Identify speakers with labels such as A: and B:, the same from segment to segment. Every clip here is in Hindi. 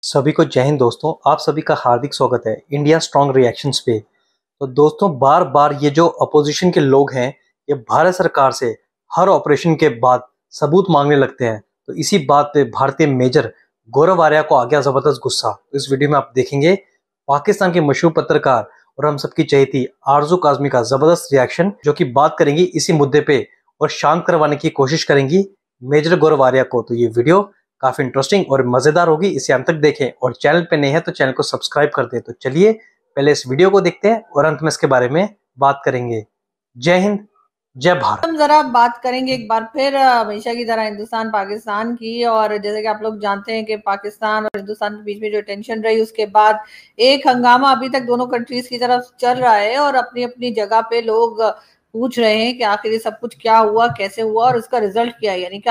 A: सभी को जय हिंद दोस्तों। आप सभी का हार्दिक स्वागत है इंडिया स्ट्रॉन्ग रिएक्शंस पे। तो दोस्तों बार बार ये जो अपोजिशन के लोग हैं ये भारत सरकार से हर ऑपरेशन के बाद सबूत मांगने लगते हैं। तो इसी बात पे भारतीय मेजर गौरव आर्या को आ गया जबरदस्त गुस्सा। तो इस वीडियो में आप देखेंगे पाकिस्तान के मशहूर पत्रकार और हम सबकी चहेती आरजू काजमी का जबरदस्त रिएक्शन, जो कि बात करेंगी इसी मुद्दे पे और शांत करवाने की कोशिश करेंगी मेजर गौरव आर्या को। तो ये वीडियो काफी इंटरेस्टिंग और मजेदार होगी, इसे अंत तक देखें और चैनल पे नए हैं तो चैनल को सब्सक्राइब कर दें। तो चलिए पहले इस वीडियो को देखते हैं और अंत में इसके बारे में बात करेंगे। जय हिंद, जय भारत।
B: हम जरा बात करेंगे एक बार फिर हमेशा की तरह हिंदुस्तान पाकिस्तान की। और जैसे कि आप लोग जानते हैं कि पाकिस्तान और हिंदुस्तान के बीच में जो टेंशन रही उसके बाद एक हंगामा अभी तक दोनों कंट्रीज की तरफ चल रहा है और अपनी अपनी जगह पे लोग पूछ रहे हैं कि आखिर ये सब कुछ क्या हुआ, कैसे हुआ और उसका रिजल्ट क्या है। यानी कि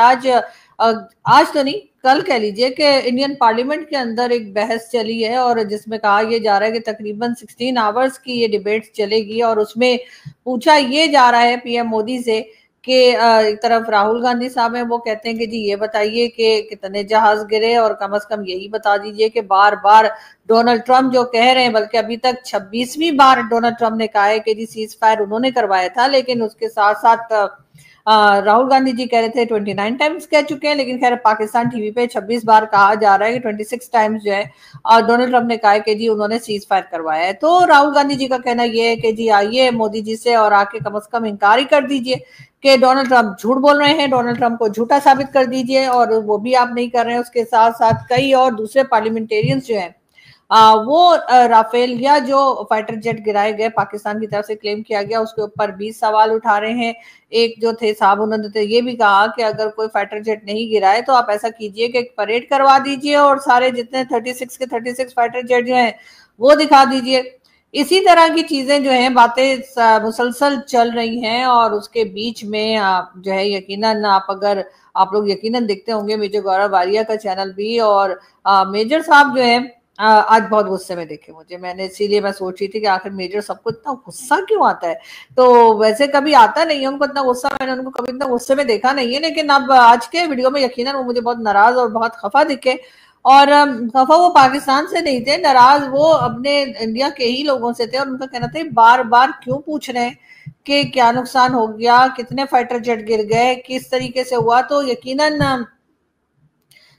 B: आज तो नहीं, कल कह लीजिए कि इंडियन पार्लियामेंट के अंदर एक बहस चली है और जिसमें कहा यह जा रहा है कि तकरीबन 16 आवर्स की ये डिबेट चलेगी। और उसमें पूछा ये जा रहा है पीएम मोदी से कि एक तरफ राहुल गांधी साहब हैं, वो कहते हैं कि जी ये बताइए कि कितने जहाज गिरे और कम से कम यही बता दीजिए कि बार बार डोनाल्ड ट्रंप जो कह रहे हैं, बल्कि अभी तक 26वीं बार डोनाल्ड ट्रंप ने कहा है कि जी सीज फायर उन्होंने करवाया था, लेकिन उसके साथ साथ राहुल गांधी जी कह रहे थे 29 टाइम्स कह चुके हैं, लेकिन खैर पाकिस्तान टीवी पे 26 बार कहा जा रहा है कि 26 टाइम्स जो है और डोनाल्ड ट्रंप ने कहा है कि जी उन्होंने सीज फायर करवाया है। तो राहुल गांधी जी का कहना यह है कि जी आइए मोदी जी से और आके कम से कम इंकार ही कर दीजिए कि डोनाल्ड ट्रंप झूठ बोल रहे हैं, डोनाल्ड ट्रंप को झूठा साबित कर दीजिए। और वो भी आप नहीं कर रहे हैं। उसके साथ साथ कई और दूसरे पार्लियामेंटेरियंस जो है वो राफेल या जो फाइटर जेट गिराए गए पाकिस्तान की तरफ से क्लेम किया गया उसके ऊपर भी सवाल उठा रहे हैं। एक जो थे साहब, उन्होंने तो ये भी कहा कि अगर कोई फाइटर जेट नहीं गिराए तो आप ऐसा कीजिए कि एक परेड करवा दीजिए और सारे जितने 36 के 36 फाइटर जेट जो हैं वो दिखा दीजिए। इसी तरह की चीजें जो हैं, बातें मुसलसल चल रही हैं और उसके बीच में जो है यकीनन आप लोग यकीनन देखते होंगे मेजर गौरव आर्या का चैनल भी। और मेजर साहब जो है आज बहुत गुस्से में देखे मुझे, इसीलिए मैं सोच रही थी कि आखिर मेजर सबको इतना गुस्सा क्यों आता है। तो वैसे कभी आता नहीं है उनको इतना गुस्सा, मैंने उनको कभी इतना गुस्से में देखा नहीं है, लेकिन अब आज के वीडियो में यकीनन वो मुझे बहुत नाराज और बहुत खफा दिखे। और खफा वो पाकिस्तान से नहीं थे, नाराज वो अपने इंडिया के ही लोगों से थे। और उनका कहना था बार बार क्यों पूछ रहे हैं कि क्या नुकसान हो गया, कितने फाइटर जेट गिर गए, किस तरीके से हुआ। तो यकीनन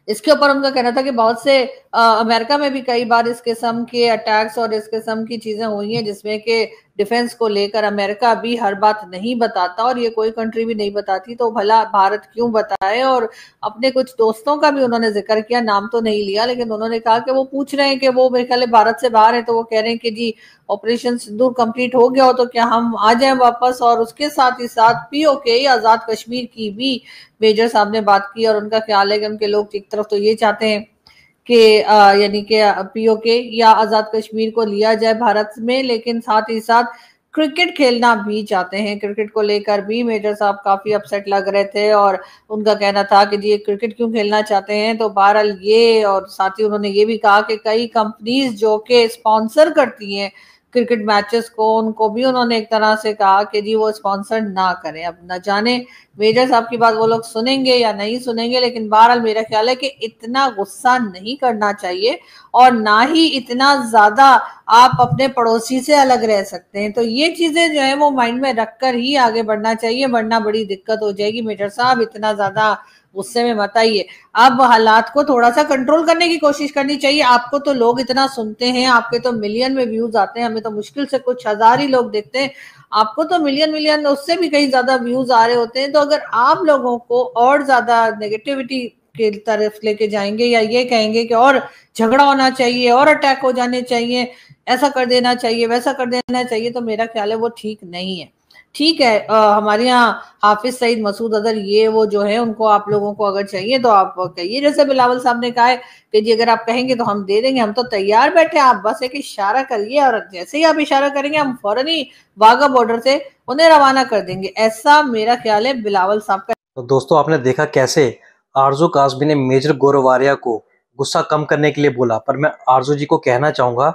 B: इसके ऊपर उनका कहना था कि बहुत से अमेरिका में भी कई बार इस किस्म के अटैक्स और इस किस्म की चीजें हुई हैं जिसमें कि डिफेंस को लेकर अमेरिका भी हर बात नहीं बताता और ये कोई कंट्री भी नहीं बताती, तो भला भारत क्यों बताए। और अपने कुछ दोस्तों का भी उन्होंने जिक्र किया, नाम तो नहीं लिया, लेकिन उन्होंने कहा कि वो पूछ रहे हैं कि वो मेरे ख्याल भारत से बाहर है, तो वो कह रहे हैं कि जी ऑपरेशन सिंदूर कंप्लीट हो गया हो तो क्या हम आ जाएं वापस। और उसके साथ ही साथ पीओके आजाद कश्मीर की भी मेजर साहब ने बात की और उनका ख्याल है कि उनके लोग एक तरफ तो ये चाहते हैं कि यानी कि पीओके या आजाद कश्मीर को लिया जाए भारत में, लेकिन साथ ही साथ क्रिकेट खेलना भी चाहते हैं। क्रिकेट को लेकर भी मेजर साहब काफी अपसेट लग रहे थे और उनका कहना था कि जी क्रिकेट क्यों खेलना चाहते हैं। तो बहरहाल ये, और साथ ही उन्होंने ये भी कहा कि कई कंपनीज जो कि स्पॉन्सर करती हैं क्रिकेट मैचेस को, उनको भी उन्होंने एक तरह से कहा कि जी वो स्पॉन्सर ना करें। अब न जाने मेजर साहब की बात वो लोग सुनेंगे या नहीं सुनेंगे, लेकिन बहरहाल मेरा ख्याल है कि इतना गुस्सा नहीं करना चाहिए और ना ही इतना ज्यादा आप अपने पड़ोसी से अलग रह सकते हैं। तो ये चीजें जो है वो माइंड में रखकर ही आगे बढ़ना चाहिए, वरना बड़ी दिक्कत हो जाएगी। मेजर साहब इतना ज्यादा गुस्से में मत आइए, अब हालात को थोड़ा सा कंट्रोल करने की कोशिश करनी चाहिए। आपको तो लोग इतना सुनते हैं, आपके तो मिलियन में व्यूज आते हैं, हमें तो मुश्किल से कुछ हजार ही लोग देखते हैं, आपको तो मिलियन उससे भी कहीं ज्यादा व्यूज आ रहे होते हैं। तो अगर आप लोगों को और ज्यादा नेगेटिविटी की तरफ लेके जाएंगे या ये कहेंगे कि और झगड़ा होना चाहिए और अटैक हो जाने चाहिए, ऐसा कर देना चाहिए, वैसा कर देना चाहिए, तो मेरा ख्याल है वो ठीक नहीं है। ठीक है, हमारे यहाँ हाफिज सईद मसूद अजहर ये वो जो है उनको आप लोगों को अगर चाहिए तो आप कहिए, जैसे बिलावल साहब ने कहा है कि जी अगर आप कहेंगे तो हम दे देंगे, हम तो तैयार बैठे, आप बस एक इशारा करिए और जैसे ही आप इशारा करेंगे हम फौरन ही वाघा बॉर्डर से उन्हें रवाना कर देंगे। ऐसा मेरा ख्याल है बिलावल साहब का।
A: तो दोस्तों आपने देखा कैसे आरजू काजमी ने मेजर गौरव आर्या को गुस्सा कम करने के लिए बोला, पर मैं आरजू जी को कहना चाहूंगा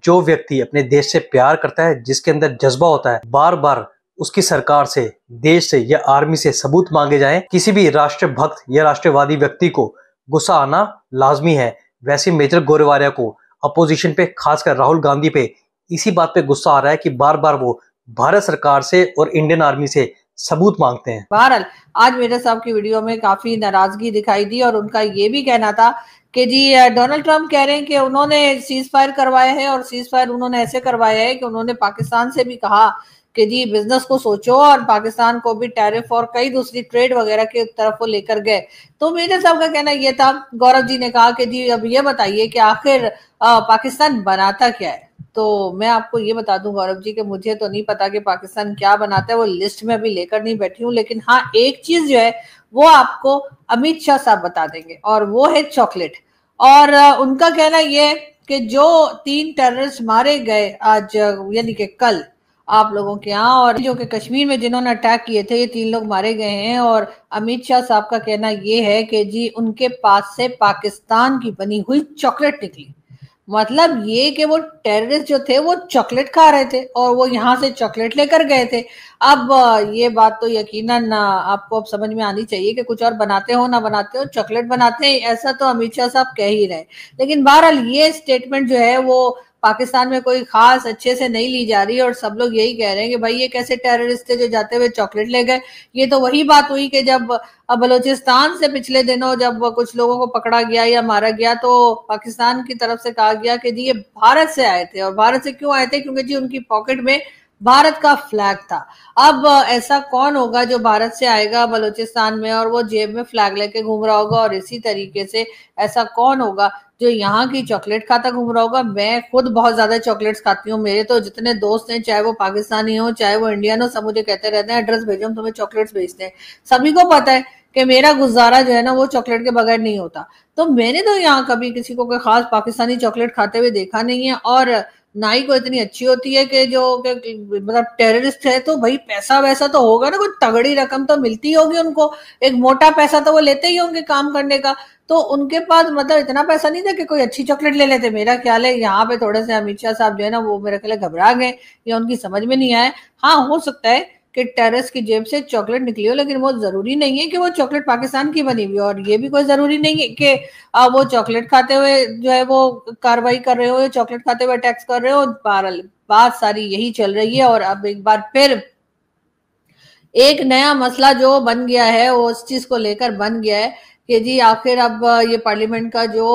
A: जो व्यक्ति अपने देश से प्यार करता है, जिसके अंदर जज्बा होता है, बार बार उसकी सरकार से, देश से या आर्मी से सबूत मांगे जाएं, किसी भी राष्ट्र भक्त या राष्ट्रवादी व्यक्ति को गुस्सा आना लाजमी है। वैसे मेजर गोरेवारिया को अपोजिशन पे, खासकर राहुल गांधी पे इसी बात पे गुस्सा आ रहा है कि बार बार वो भारत सरकार से और इंडियन आर्मी से सबूत मांगते हैं।
B: बहरहाल आज मेजर साहब की वीडियो में काफी नाराजगी दिखाई दी और उनका ये भी कहना था कि जी डोनाल्ड ट्रंप कह रहे हैं कि उन्होंने सीज फायर करवाया है और सीज फायर उन्होंने ऐसे करवाया है कि उन्होंने पाकिस्तान से भी कहा कि जी बिजनेस को सोचो और पाकिस्तान को भी टैरिफ और कई दूसरी ट्रेड वगैरह की तरफ वो लेकर गए। तो मेजर साहब का कहना ये था। गौरव जी ने कहा कि जी अब ये बताइए कि आखिर पाकिस्तान बनाता क्या है। तो मैं आपको ये बता दूं गौरव जी कि मुझे तो नहीं पता कि पाकिस्तान क्या बनाता है, वो लिस्ट में अभी लेकर नहीं बैठी हूँ, लेकिन हाँ एक चीज जो है वो आपको अमित शाह साहब बता देंगे और वो है चॉकलेट। और उनका कहना ये है कि जो 3 टेररिस्ट मारे गए आज यानी कि कल आप लोगों के यहाँ, और जो कि कश्मीर में जिन्होंने अटैक किए थे, ये 3 लोग मारे गए हैं। और अमित शाह साहब का कहना ये है कि जी उनके पास से पाकिस्तान की बनी हुई चॉकलेट निकली। मतलब ये कि वो टेररिस्ट जो थे वो चॉकलेट खा रहे थे और वो यहाँ से चॉकलेट लेकर गए थे। अब ये बात तो यकीनन आपको अब समझ में आनी चाहिए कि कुछ और बनाते हो ना बनाते हो, चॉकलेट बनाते हैं, ऐसा तो अमित शाह साहब कह ही रहे। लेकिन बहरहाल ये स्टेटमेंट जो है वो पाकिस्तान में कोई खास अच्छे से नहीं ली जा रही है और सब लोग यही कह रहे हैं कि भाई ये कैसे टेररिस्ट थे जो जाते हुए चॉकलेट ले गए। ये तो वही बात हुई कि जब बलूचिस्तान से पिछले दिनों जब कुछ लोगों को पकड़ा गया या मारा गया तो पाकिस्तान की तरफ से कहा गया कि जी ये भारत से आए थे। और भारत से क्यों आए थे? क्योंकि जी उनकी पॉकेट में भारत का फ्लैग था। अब ऐसा कौन होगा जो भारत से आएगा बलूचिस्तान में और वो जेब में फ्लैग लेके घूम रहा होगा? और इसी तरीके से ऐसा कौन होगा जो यहाँ की चॉकलेट खाता घूम रहा होगा? मैं खुद बहुत ज्यादा चॉकलेट्स खाती हूँ। मेरे तो जितने दोस्त हैं, चाहे वो पाकिस्तानी हो चाहे वो इंडियन हो, सब मुझे कहते रहते हैं एड्रेस भेजो हम तुम्हें चॉकलेट्स भेजते हैं। सभी को पता है कि मेरा गुजारा जो है ना वो चॉकलेट के बगैर नहीं होता। तो मैंने तो यहाँ कभी किसी को कोई खास पाकिस्तानी चॉकलेट खाते हुए देखा नहीं है। और ना ही कोई इतनी अच्छी होती है कि जो मतलब टेररिस्ट है तो भाई पैसा वैसा तो होगा ना, कोई तगड़ी रकम तो मिलती होगी उनको, एक मोटा पैसा तो वो लेते ही होंगे काम करने का। तो उनके पास मतलब इतना पैसा नहीं था कि कोई अच्छी चॉकलेट ले लेते। मेरा ख्याल है यहाँ पे थोड़े से अमित शाह साहब जो है ना वो मेरे ख्याल घबरा गए या उनकी समझ में नहीं आया। हाँ हो सकता है कि टेररिस्ट की जेब से चॉकलेट निकली हो, लेकिन वो जरूरी नहीं है कि वो चॉकलेट पाकिस्तान की बनी हुई। और ये भी कोई जरूरी नहीं है कि वो चॉकलेट खाते हुए जो है वो कार्रवाई कर रहे हो या चॉकलेट खाते हुए अटैक्स कर रहे हो। बात सारी यही चल रही है। और अब एक बार फिर एक नया मसला जो बन गया है वो उस चीज को लेकर बन गया है कि जी आखिर अब ये पार्लियामेंट का जो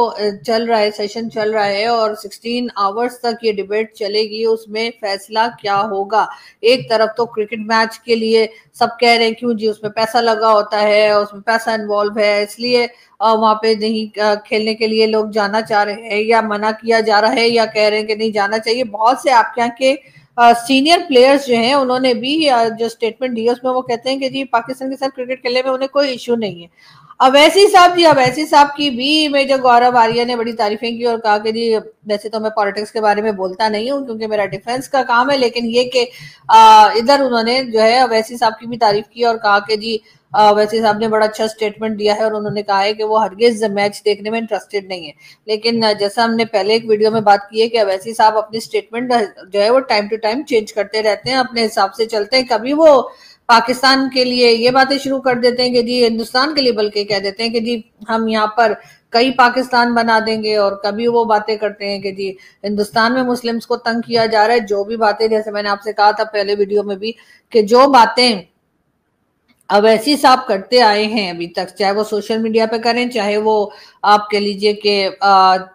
B: चल रहा है, सेशन चल रहा है और 16 आवर्स तक ये डिबेट चलेगी, उसमें फैसला क्या होगा। एक तरफ तो क्रिकेट मैच के लिए सब कह रहे हैं क्यों जी उसमें पैसा लगा होता है, उसमें पैसा इन्वॉल्व है, इसलिए वहां पे नहीं खेलने के लिए लोग जाना चाह रहे हैं या मना किया जा रहा है या कह रहे हैं कि नहीं जाना चाहिए। बहुत से आपके यहाँ के सीनियर प्लेयर्स जो हैं उन्होंने भी जो स्टेटमेंट दिया उसमें वो कहते हैं कि जी पाकिस्तान के साथ क्रिकेट खेलने में उन्हें कोई इश्यू नहीं है। अवैसी साहब की भी मेजर गौरव आर्या ने बड़ी तारीफें की और कहा कि जी वैसे तो मैं पॉलिटिक्स के बारे में बोलता नहीं हूँ क्योंकि मेरा डिफेंस का काम है, लेकिन ये कि इधर उन्होंने जो है अवैसी साहब की भी तारीफ की और कहा कि जी अवैसी साहब ने बड़ा अच्छा स्टेटमेंट दिया है और उन्होंने कहा है कि वो हरगिज मैच देखने में इंटरेस्टेड नहीं है। लेकिन जैसा हमने पहले एक वीडियो में बात की है कि अवैसी साहब अपनी स्टेटमेंट जो है वो टाइम टू टाइम चेंज करते रहते हैं, अपने हिसाब से चलते हैं। कभी वो पाकिस्तान के लिए ये बातें शुरू कर देते हैं कि जी हिंदुस्तान के लिए बल्कि कह देते हैं कि जी हम यहाँ पर कई पाकिस्तान बना देंगे, और कभी वो बातें करते हैं कि जी हिंदुस्तान में मुस्लिम्स को तंग किया जा रहा है। जो भी बातें, जैसे मैंने आपसे कहा था पहले वीडियो में भी कि जो बातें अवैसी साहब करते आए हैं अभी तक, चाहे वो सोशल मीडिया पे करें चाहे वो आप कह लीजिए कि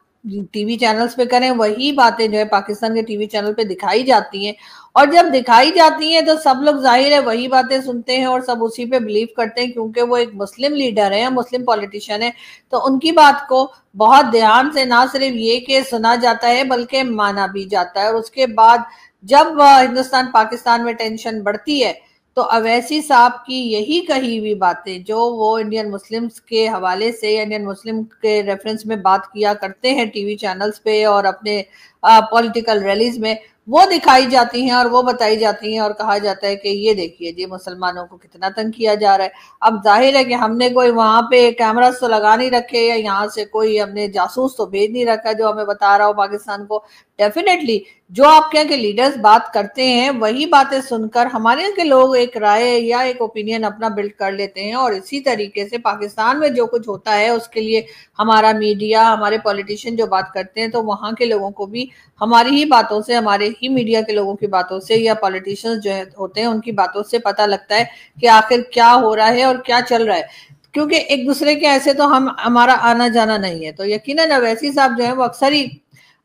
B: टीवी चैनल्स पे करें, वही बातें जो है पाकिस्तान के टीवी चैनल पे दिखाई जाती हैं। और जब दिखाई जाती हैं तो सब लोग जाहिर है वही बातें सुनते हैं और सब उसी पे बिलीव करते हैं क्योंकि वो एक मुस्लिम लीडर है या मुस्लिम पॉलिटिशियन है। तो उनकी बात को बहुत ध्यान से ना सिर्फ ये कि सुना जाता है बल्कि माना भी जाता है। और उसके बाद जब हिंदुस्तान पाकिस्तान में टेंशन बढ़ती है तो अवैसी साहब की यही कही हुई बातें जो वो इंडियन मुस्लिम्स के हवाले से या इंडियन मुस्लिम के रेफरेंस में बात किया करते हैं टीवी चैनल्स पे और अपने पॉलिटिकल रैलीज में, वो दिखाई जाती हैं और वो बताई जाती हैं और कहा जाता है कि ये देखिए जी मुसलमानों को कितना तंग किया जा रहा है। अब जाहिर है कि हमने कोई वहां पे कैमरास तो लगा नहीं रखे या यहाँ से कोई हमने जासूस तो भेज नहीं रखा जो हमें बता रहा हो पाकिस्तान को। डेफिनेटली जो आपके यहाँ के लीडर्स बात करते हैं वही बातें सुनकर हमारे यहाँ के लोग एक राय या एक ओपिनियन अपना बिल्ड कर लेते हैं, और इसी तरीके से पाकिस्तान में जो कुछ होता है उसके लिए हमारा मीडिया, हमारे पॉलिटिशियन जो बात करते हैं, तो वहां के लोगों को भी हमारी ही बातों से, हमारे ही मीडिया के लोगों की बातों से या पॉलिटिशियंस जो होते हैं उनकी बातों से पता लगता है कि आखिर क्या हो रहा है और क्या चल रहा है। क्योंकि एक दूसरे के ऐसे तो हमारा आना जाना नहीं है। तो यकीनन अवैसी साहब जो है वो अक्सर ही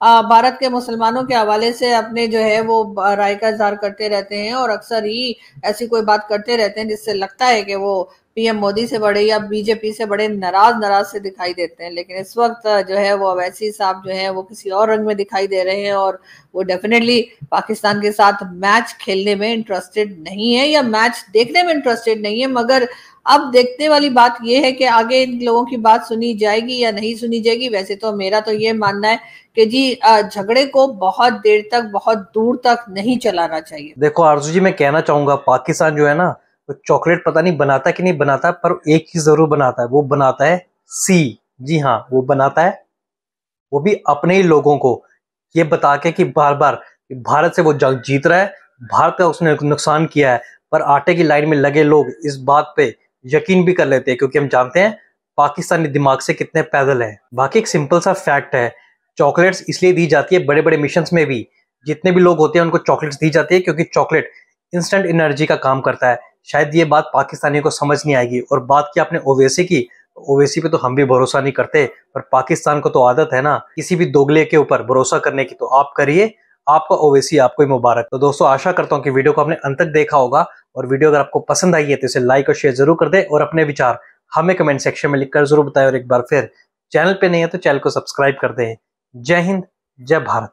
B: भारत के मुसलमानों के हवाले से अपने जो है वो राय का इजहार करते रहते हैं, और अक्सर ही ऐसी कोई बात करते रहते हैं जिससे लगता है कि वो पीएम मोदी से बड़े या बीजेपी से बड़े नाराज से दिखाई देते हैं। लेकिन इस वक्त जो है वो अवैसी साहब जो है वो किसी और रंग में दिखाई दे रहे हैं, और वो डेफिनेटली पाकिस्तान के साथ मैच खेलने में इंटरेस्टेड नहीं है या मैच देखने में इंटरेस्टेड नहीं है। मगर अब देखने वाली बात यह है कि आगे इन लोगों की बात सुनी जाएगी या नहीं सुनी जाएगी। वैसे तो मेरा तो ये मानना है कि जी झगड़े को बहुत देर तक, बहुत दूर तक नहीं चलाना चाहिए।
A: देखो आरजू जी, मैं कहना चाहूंगा पाकिस्तान जो है ना, वो चॉकलेट पता नहीं बनाता कि नहीं बनाता, पर एक चीज जरूर बनाता है, वो बनाता है सी। जी हाँ, वो बनाता है, वो भी अपने ही लोगों को ये बता के कि बार बार भारत से वो जंग जीत रहा है, भारत का उसने नुकसान किया है। पर आटे की लाइन में लगे लोग इस बात पे यकीन भी कर लेते हैं, क्योंकि हम जानते हैं पाकिस्तानी दिमाग से कितने पैदल हैं। बाकी एक सिंपल सा फैक्ट है, चॉकलेट्स इसलिए दी जाती है, बड़े बड़े मिशंस में भी जितने भी लोग होते हैं उनको चॉकलेट्स दी जाती है, क्योंकि चॉकलेट इंस्टेंट एनर्जी का काम करता है। शायद ये बात पाकिस्तानियों को समझ नहीं आएगी। और बात की आपने ओवैसी की, ओवैसी पे तो हम भी भरोसा नहीं करते, पर पाकिस्तान को तो आदत है ना किसी भी दोगले के ऊपर भरोसा करने की। तो आप करिए, आपका ओवैसी आपको ही मुबारक। तो दोस्तों, आशा करता हूँ कि वीडियो को आपने अंत तक देखा होगा, और वीडियो अगर आपको पसंद आई है तो इसे लाइक और शेयर जरूर कर दे, और अपने विचार हमें कमेंट सेक्शन में लिखकर जरूर बताएं। और एक बार फिर चैनल पे नहीं है तो चैनल को सब्सक्राइब कर दें। जय हिंद, जय भारत।